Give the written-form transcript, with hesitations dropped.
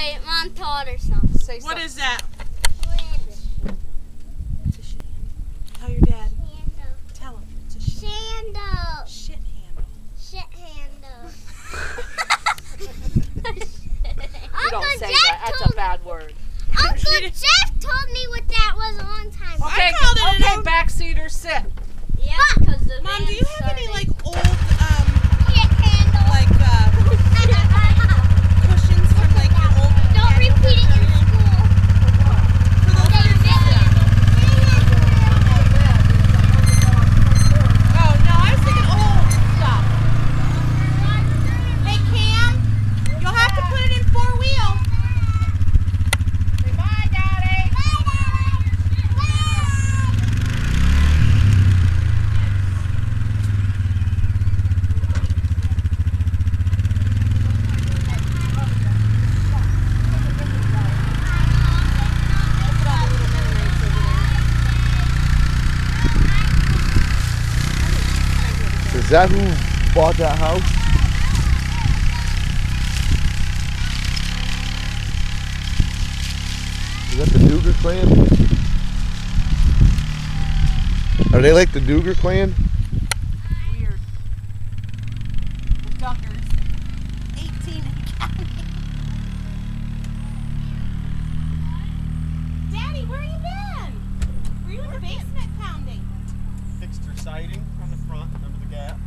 say it. Mom taught her something. Say What something. is that? Winch. It's a shit handle. Tell your dad. Handle. Tell him. It's a shit Sandal. shit handle. Shit handle. You don't say that. That's a bad word. Uncle Jeff told me what that was a long time ago. Okay, called it an okay, old- backseater, sit. Yeah, because the Mom, van do you have any started. like old Shit handle. like cushions from like your old Don't repeat it in school. for those Say van. Oh no, I was thinking old stuff. Hey Cam, you'll have to put it in 4-wheel. Say bye, Daddy. Is that who bought that house? Is that the Duger clan? Are they like the Duger clan? Weird. The Duggars. 18 and counting. Daddy, where you been? Were you in the basement pounding? Fixed her siding on the front, remember the gap?